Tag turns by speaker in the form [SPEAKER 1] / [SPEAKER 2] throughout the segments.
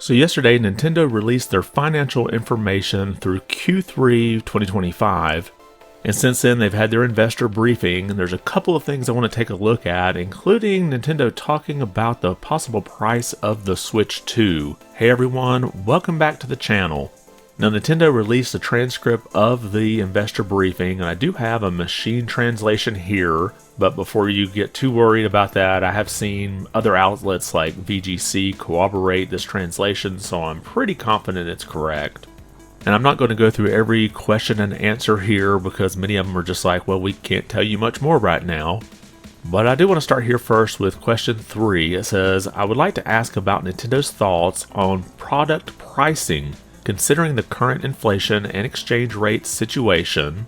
[SPEAKER 1] So yesterday, Nintendo released their financial information through Q3 2025, and since then they've had their investor briefing, and there's a couple of things I want to take a look at, including Nintendo talking about the possible price of the Switch 2. Hey everyone, welcome back to the channel. Now Nintendo released a transcript of the investor briefing, and I do have a machine translation here, but before you get too worried about that, I have seen other outlets like VGC corroborate this translation, so I'm pretty confident it's correct. And I'm not going to go through every question and answer here because many of them are just like, well, we can't tell you much more right now. But I do want to start here first with question 3. It says, I would like to ask about Nintendo's thoughts on product pricing, considering the current inflation and exchange rate situation,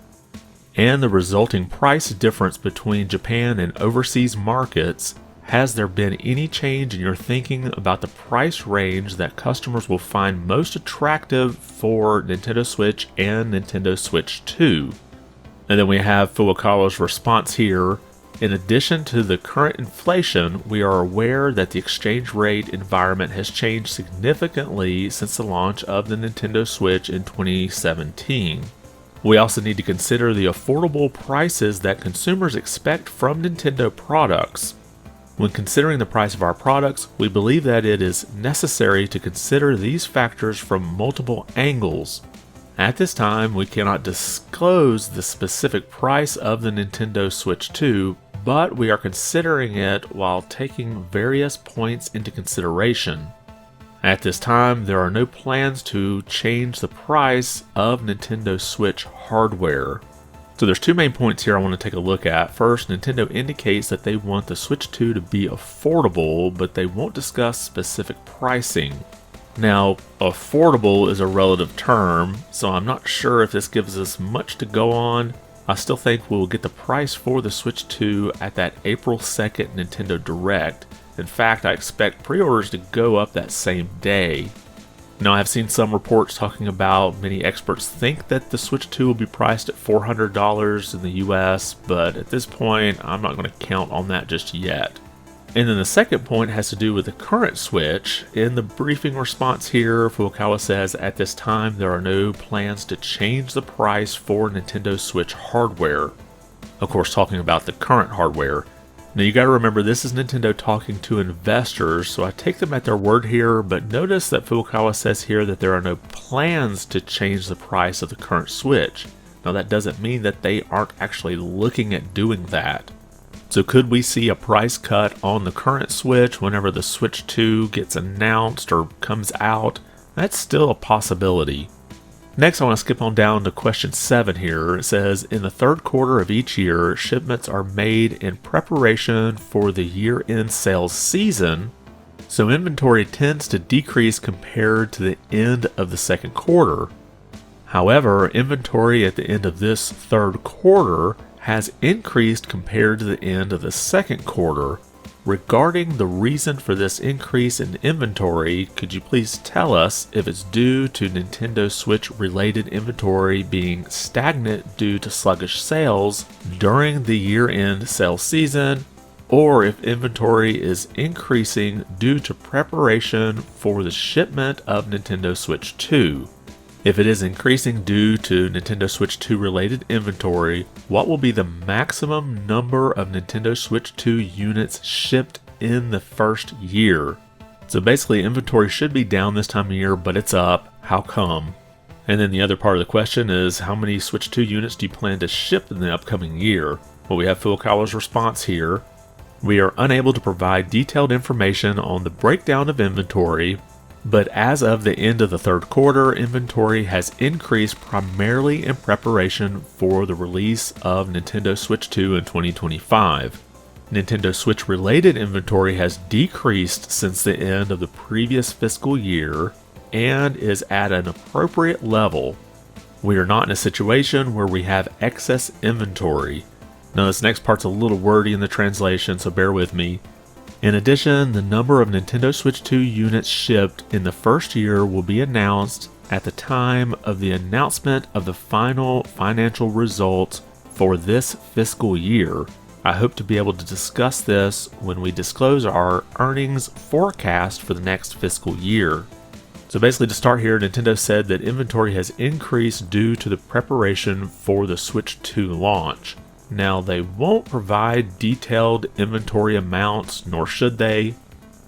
[SPEAKER 1] and the resulting price difference between Japan and overseas markets. Has there been any change in your thinking about the price range that customers will find most attractive for Nintendo Switch and Nintendo Switch 2? And then we have Furukawa's response here. In addition to the current inflation, we are aware that the exchange rate environment has changed significantly since the launch of the Nintendo Switch in 2017. We also need to consider the affordable prices that consumers expect from Nintendo products. When considering the price of our products, we believe that it is necessary to consider these factors from multiple angles. At this time, we cannot disclose the specific price of the Nintendo Switch 2, but we are considering it while taking various points into consideration. At this time, there are no plans to change the price of Nintendo Switch hardware. So there's two main points here I want to take a look at. First, Nintendo indicates that they want the Switch 2 to be affordable, but they won't discuss specific pricing. Now, affordable is a relative term, so I'm not sure if this gives us much to go on. I still think we'll get the price for the Switch 2 at that April 2nd Nintendo Direct. In fact, I expect pre-orders to go up that same day. Now, I've seen some reports talking about many experts think that the Switch 2 will be priced at $400 in the US, but at this point, I'm not going to count on that just yet. And then the second point has to do with the current Switch. In the briefing response here, Furukawa says, at this time, there are no plans to change the price for Nintendo Switch hardware. Of course, talking about the current hardware. Now you gotta remember, this is Nintendo talking to investors, so I take them at their word here, but notice that Furukawa says here that there are no plans to change the price of the current Switch. Now that doesn't mean that they aren't actually looking at doing that. So could we see a price cut on the current Switch whenever the Switch 2 gets announced or comes out? That's still a possibility. Next, I want to skip on down to question 7 here. It says, in the third quarter of each year, shipments are made in preparation for the year-end sales season, so inventory tends to decrease compared to the end of the second quarter. However, inventory at the end of this third quarter has increased compared to the end of the second quarter. Regarding the reason for this increase in inventory, could you please tell us if it's due to Nintendo Switch related inventory being stagnant due to sluggish sales during the year-end sales season, or if inventory is increasing due to preparation for the shipment of Nintendo Switch 2? If it is increasing due to Nintendo Switch 2 related inventory, what will be the maximum number of Nintendo Switch 2 units shipped in the first year? So basically, inventory should be down this time of year, but it's up. How come? And then the other part of the question is, how many Switch 2 units do you plan to ship in the upcoming year? Well, we have Furukawa's response here. We are unable to provide detailed information on the breakdown of inventory, but as of the end of the third quarter, inventory has increased primarily in preparation for the release of Nintendo Switch 2 in 2025. Nintendo Switch related inventory has decreased since the end of the previous fiscal year and is at an appropriate level. We are not in a situation where we have excess inventory. Now this next part's a little wordy in the translation, so bear with me. In addition, the number of Nintendo Switch 2 units shipped in the first year will be announced at the time of the announcement of the final financial results for this fiscal year. I hope to be able to discuss this when we disclose our earnings forecast for the next fiscal year. So basically, to start here, Nintendo said that inventory has increased due to the preparation for the Switch 2 launch. Now, they won't provide detailed inventory amounts, nor should they,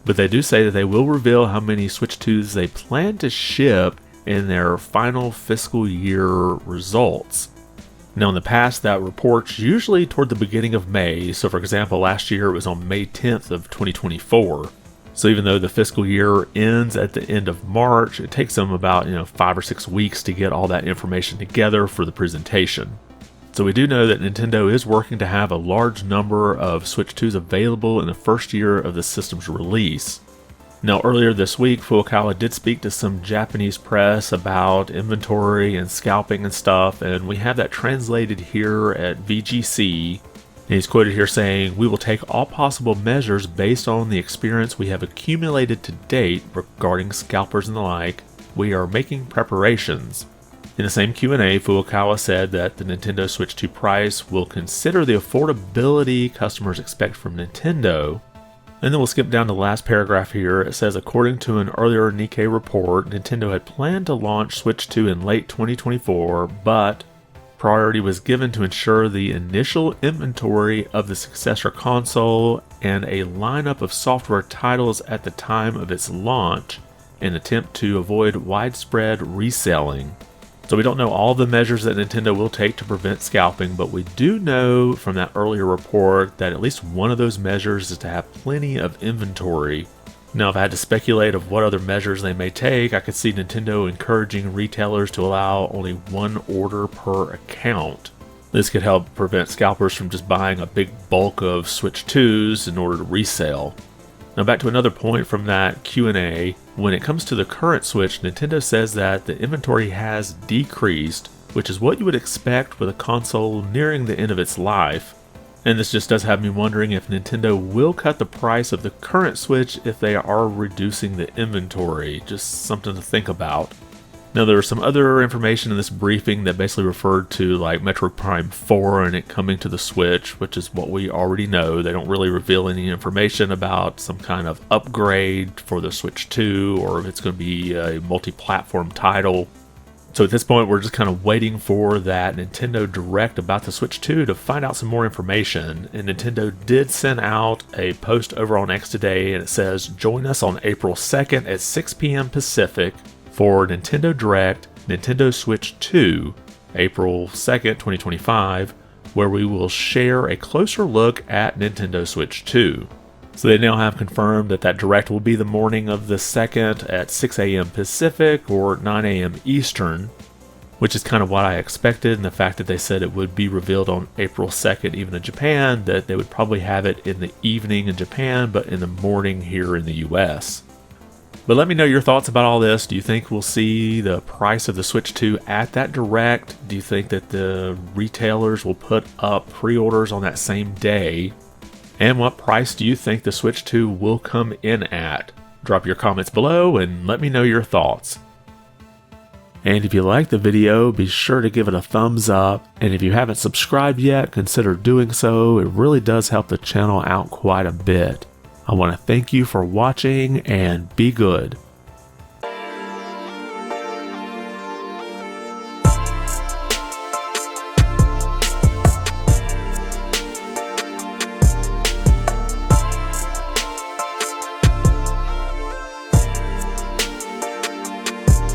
[SPEAKER 1] but they do say that they will reveal how many Switch 2s they plan to ship in their final fiscal year results. Now, in the past, that report's usually toward the beginning of May. So, for example, last year it was on May 10th of 2024. So even though the fiscal year ends at the end of March, it takes them about 5 or 6 weeks to get all that information together for the presentation. So we do know that Nintendo is working to have a large number of Switch 2s available in the first year of the system's release. Now, earlier this week, Furukawa did speak to some Japanese press about inventory and scalping and stuff, and we have that translated here at VGC. And he's quoted here saying, "We will take all possible measures based on the experience we have accumulated to date regarding scalpers and the like. We are making preparations." In the same Q&A, Furukawa said that the Nintendo Switch 2 price will consider the affordability customers expect from Nintendo. And then we'll skip down to the last paragraph here. It says, according to an earlier Nikkei report, Nintendo had planned to launch Switch 2 in late 2024, but priority was given to ensure the initial inventory of the successor console and a lineup of software titles at the time of its launch in an attempt to avoid widespread reselling. So we don't know all the measures that Nintendo will take to prevent scalping, but we do know from that earlier report that at least one of those measures is to have plenty of inventory. Now, if I had to speculate of what other measures they may take, I could see Nintendo encouraging retailers to allow only one order per account. This could help prevent scalpers from just buying a big bulk of Switch 2s in order to resell. Now, back to another point from that Q&A. When it comes to the current Switch, Nintendo says that the inventory has decreased, which is what you would expect with a console nearing the end of its life. And this just does have me wondering if Nintendo will cut the price of the current Switch if they are reducing the inventory. Just something to think about. Now, there was some other information in this briefing that basically referred to like Metroid Prime 4 and it coming to the Switch, which is what we already know. They don't really reveal any information about some kind of upgrade for the Switch 2 or if it's going to be a multi-platform title. So at this point, we're just kind of waiting for that Nintendo Direct about the Switch 2 to find out some more information. And Nintendo did send out a post over on X today, and it says, join us on April 2nd at 6 p.m. Pacific for Nintendo Direct, Nintendo Switch 2, April 2nd, 2025, where we will share a closer look at Nintendo Switch 2. So they now have confirmed that Direct will be the morning of the 2nd at 6 a.m. Pacific or 9 a.m. Eastern, which is kind of what I expected, and the fact that they said it would be revealed on April 2nd even in Japan, that they would probably have it in the evening in Japan, but in the morning here in the US. But let me know your thoughts about all this. Do you think we'll see the price of the Switch 2 at that Direct? Do you think that the retailers will put up pre-orders on that same day? And what price do you think the Switch 2 will come in at? Drop your comments below and let me know your thoughts. And if you liked the video, be sure to give it a thumbs up. And if you haven't subscribed yet, consider doing so. It really does help the channel out quite a bit. I want to thank you for watching and be good.